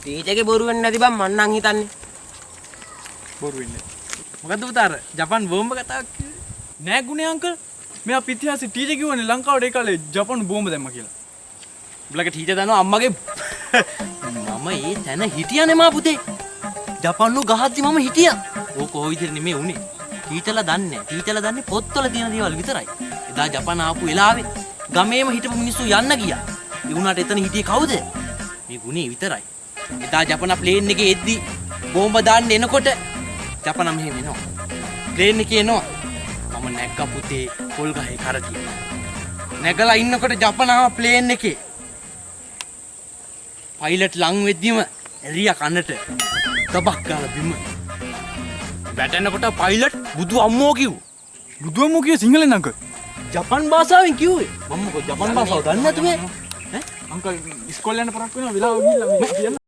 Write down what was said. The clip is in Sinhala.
ටීචර්ගේ බොරු වෙන්නේ නැති බං මං නම් හිතන්නේ. බොරු වෙන්නේ. මොකද්ද පුතා අර ජපාන් බෝම්බ කතාවක් කිව්වේ? නෑ ගුණේ අංකල්. මෙයා ඉතිහාසෙ ටීචර් කිව්වනේ ලංකාවට ඒ කාලේ ජපාන් බෝම්බ දැම්මා කියලා. උඹලගේ ටීචර් දන්නවා අම්මගේ මම ඒ තැන හිටියානේ මා පුතේ. ජපාන්ලු ගහද්දි මම හිටියා. ඕක කොහොම විදිහට නෙමෙයි උනේ. ටීචර්ලා දන්නේ නැහැ. ටීචර්ලා දන්නේ පොත්වල තියෙන දේවල් විතරයි. එදා ජපාන ආපු වෙලාවේ ගමේම හිටපු මිනිස්සු යන්න ගියා. ඒ වුණාට එතන හිටියේ කවුද? මේ ගුණේ විතරයි. එදා ජපාන ප්ලේන් එකේ එද්දි බෝම්බ දාන්න එනකොට ජපාන මෙහෙම එනවා. ප්ලේන් එකේ එනවා. මම නැග්ග පුතේ පොල් ගහේ කරටිය. නැගලා ඉන්නකොට ජපාන ආව ප්ලේන් එකේ. පයිලට් ලං වෙද්දිම එරියා කනට තබක් ගාලා බිම. වැටෙනකොට පයිලට් බුදු අම්මෝ කිව්වා. බුදු අම්මෝ කියේ සිංහලෙන් අංකල්. ජපාන් භාෂාවෙන් කිව්වේ. මම මොකද ජපාන් භාෂාව දන්නේ නැතුනේ. අංකල් ඉස්කෝලේ යන පරක් වෙනවා වෙලාව ගිහිල්ලා මේ කියන්න.